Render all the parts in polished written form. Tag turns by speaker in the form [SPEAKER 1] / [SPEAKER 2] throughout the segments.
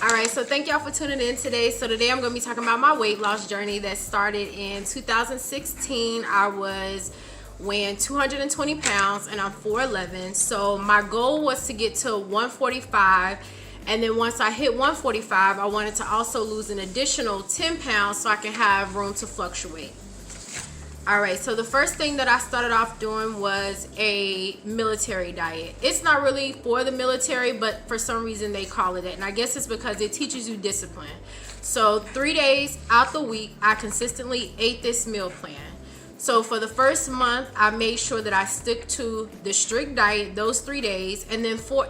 [SPEAKER 1] All right, so thank y'all for tuning in today. So today I'm going to be talking about my weight loss journey that started in 2016. I was weighing 220 pounds and I'm 4'11". So my goal was to get to 145. And then once I hit 145, I wanted to also lose an additional 10 pounds so I can have room to fluctuate. All right, so the first thing that I started off doing was a military diet. It's not really for the military, but for some reason they call it that. And I guess it's because it teaches you discipline. So 3 days out the week, I consistently ate this meal plan. So for the first month, I made sure that I stick to the strict diet those 3 days. And then for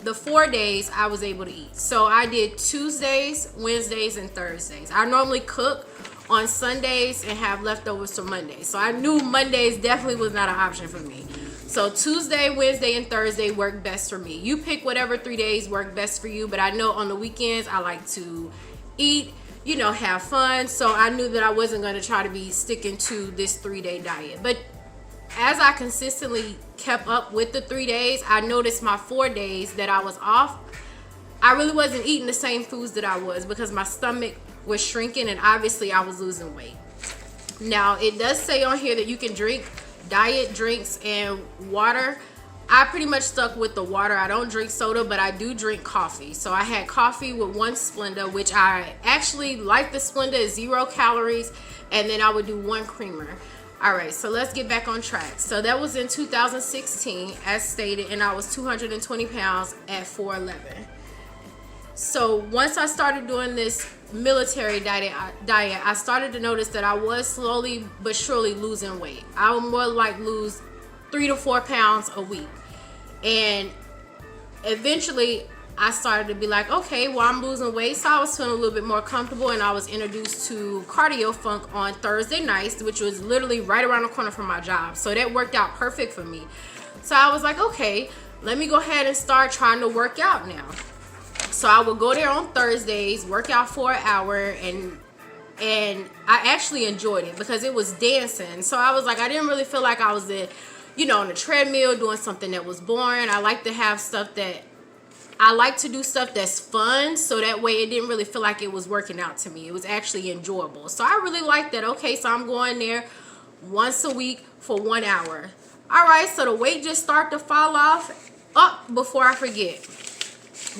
[SPEAKER 1] the 4 days, I was able to eat. So I did Tuesdays, Wednesdays, and Thursdays. I normally cook on Sundays and have leftovers for Mondays. So I knew Mondays definitely was not an option for me. So Tuesday, Wednesday, and Thursday work best for me. You pick whatever 3 days work best for you, but I know on the weekends I like to eat, you know, have fun. So I knew that I wasn't going to try to be sticking to this 3-day diet. But as I consistently kept up with the 3 days, I noticed my 4 days that I was off, I really wasn't eating the same foods that I was because my stomach was shrinking and obviously I was losing weight. Now it does say on here that you can drink diet drinks and water. I pretty much stuck with the water. I don't drink soda, but I do drink coffee. So I had coffee with 1 Splenda, which I actually like. The Splenda is 0 calories, and then I would do 1 creamer. All right, so let's get back on track. So that was in 2016 as stated, and I was 220 pounds at 4'11". So once I started doing this military diet, I started to notice that I was slowly but surely losing weight. I would more like lose 3 to 4 pounds a week. And eventually I started to be like, okay, well, I'm losing weight. So I was feeling a little bit more comfortable, and I was introduced to Cardio Funk on Thursday nights, which was literally right around the corner from my job. So that worked out perfect for me. So I was like, okay, let me go ahead and start trying to work out now. So I would go there on Thursdays, work out for an hour, and I actually enjoyed it because it was dancing. So I was like, I didn't really feel like I was on the treadmill doing something that was boring. I like to have stuff that I like to do stuff that's fun, so that way it didn't really feel like it was working out to me. It was actually enjoyable. So I really liked that. Okay, so I'm going there once a week for 1 hour. All right, so the weight just started to fall off. Before I forget,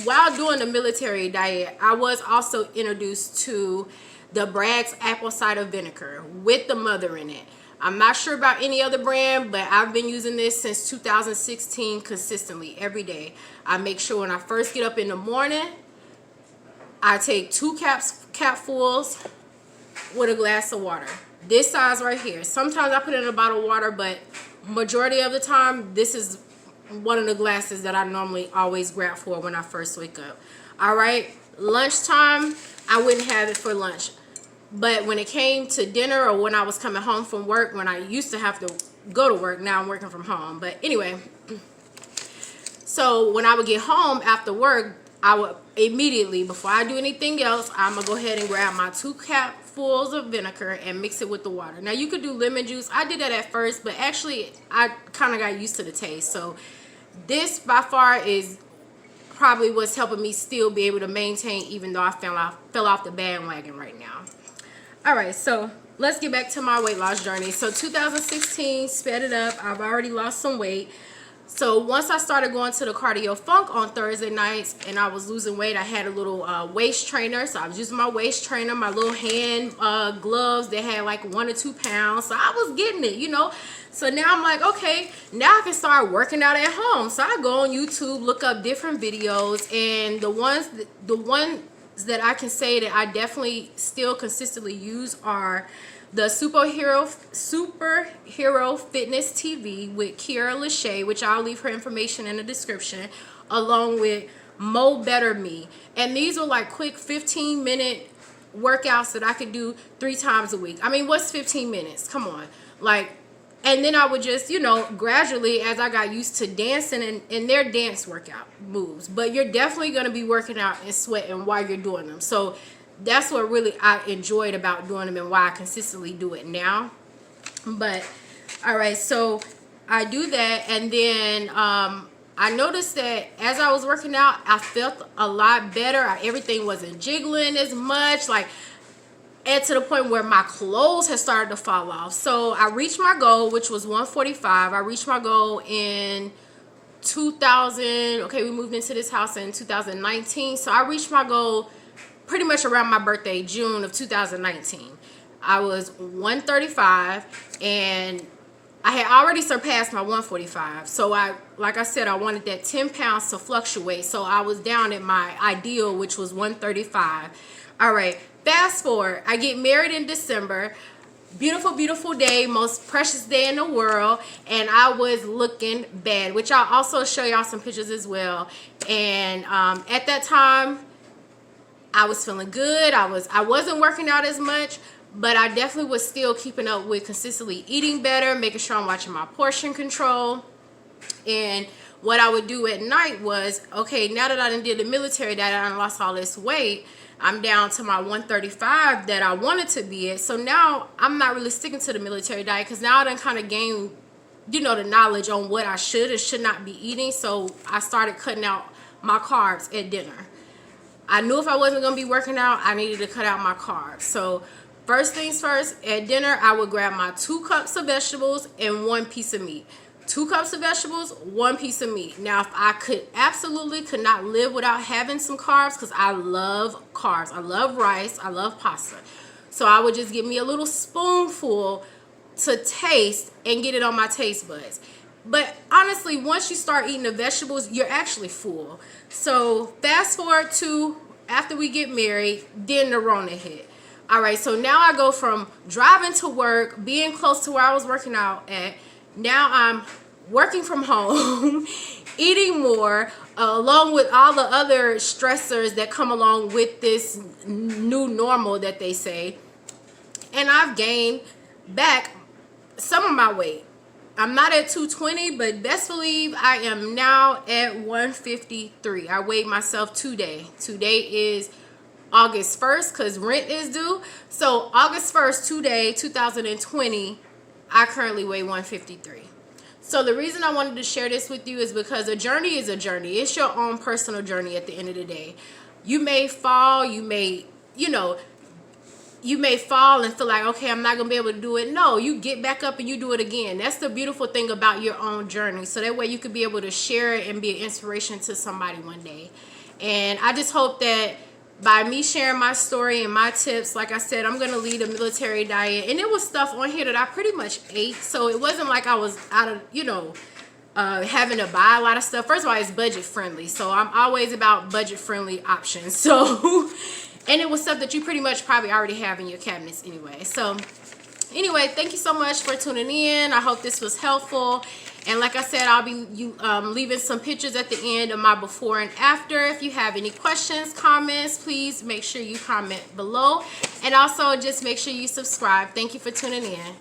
[SPEAKER 1] while doing the military diet, I was also introduced to the Bragg's apple cider vinegar with the mother in it. I'm not sure about any other brand, but I've been using this since 2016 consistently every day. I make sure when I first get up in the morning, I take 2 capfuls with a glass of water. This size right here. Sometimes I put it in a bottle of water, but majority of the time, this is one of the glasses that I normally always grab for when I first wake up. All right, lunchtime, I wouldn't have it for lunch. But when it came to dinner or when I was coming home from work, when I used to have to go to work, now I'm working from home. But anyway, so when I would get home after work, I would immediately, before I do anything else, I'm going to go ahead and grab my 2 capfuls of vinegar and mix it with the water. Now, you could do lemon juice. I did that at first, but actually, I kind of got used to the taste. So this, by far, is probably what's helping me still be able to maintain, even though I fell off the bandwagon right now. All right, so let's get back to my weight loss journey. So 2016, sped it up. I've already lost some weight. So once I started going to the Cardio Funk on Thursday nights and I was losing weight, I had a little waist trainer. So I was using my waist trainer, my little hand gloves that had like 1 or 2 pounds. So I was getting it, So now I'm like, okay, now I can start working out at home. So I go on YouTube, look up different videos, and the ones that I can say that I definitely still consistently use are the Superhero Fitness TV with Keaira LaShae, which I'll leave her information in the description, along with Mo Better Me. And these are like quick 15-minute workouts that I could do 3 times a week. I mean, what's 15 minutes? Come on. And then I would just, gradually, as I got used to dancing and their dance workout moves. But you're definitely going to be working out and sweating while you're doing them. So that's what really I enjoyed about doing them and why I consistently do it now. But, all right, so I do that. And then I noticed that as I was working out, I felt a lot better. Everything wasn't jiggling as much, like, and to the point where my clothes had started to fall off. So I reached my goal, which was 145. I reached my goal in 2000. Okay, we moved into this house in 2019. So I reached my goal pretty much around my birthday, June of 2019. I was 135, and I had already surpassed my 145. So like I said, I wanted that 10 pounds to fluctuate. So I was down at my ideal, which was 135. All right, fast forward. I get married in December. Beautiful, beautiful day, most precious day in the world, and I was looking bad, which I'll also show y'all some pictures as well. And at that time, I was feeling good. I wasn't working out as much, but I definitely was still keeping up with consistently eating better, making sure I'm watching my portion control. And what I would do at night was, okay, now that I done did the military diet, I done lost all this weight, I'm down to my 135 that I wanted to be at. So now I'm not really sticking to the military diet, because now I done kind of gained, you know, the knowledge on what I should and should not be eating. So I started cutting out my carbs at dinner. I knew if I wasn't going to be working out, I needed to cut out my carbs. So first things first, at dinner, I would grab my 2 cups of vegetables and 1 piece of meat. 2 cups of vegetables, 1 piece of meat. Now, if I absolutely could not live without having some carbs, because I love carbs. I love rice. I love pasta. So I would just give me a little spoonful to taste and get it on my taste buds. But honestly, once you start eating the vegetables, you're actually full. So fast forward to after we get married, then the Rona hit. All right, so now I go from driving to work, being close to where I was working out at. Now I'm working from home, eating more, along with all the other stressors that come along with this new normal that they say. And I've gained back some of my weight. I'm not at 220, but best believe I am now at 153. I weighed myself today. Today is August 1st, because rent is due. So August 1st, today, 2020, I currently weigh 153. So the reason I wanted to share this with you is because a journey is a journey. It's your own personal journey at the end of the day. You may fall, you may fall and feel like, okay, I'm not going to be able to do it. No, you get back up and you do it again. That's the beautiful thing about your own journey. So that way you could be able to share it and be an inspiration to somebody one day. And I just hope that by me sharing my story and my tips, like I said, I'm going to lead a military diet. And it was stuff on here that I pretty much ate. So it wasn't like I was out of, having to buy a lot of stuff. First of all, it's budget friendly. So I'm always about budget friendly options. So, and it was stuff that you pretty much probably already have in your cabinets anyway. So anyway, thank you so much for tuning in. I hope this was helpful. And like I said, I'll be leaving some pictures at the end of my before and after. If you have any questions, comments, please make sure you comment below. And also just make sure you subscribe. Thank you for tuning in.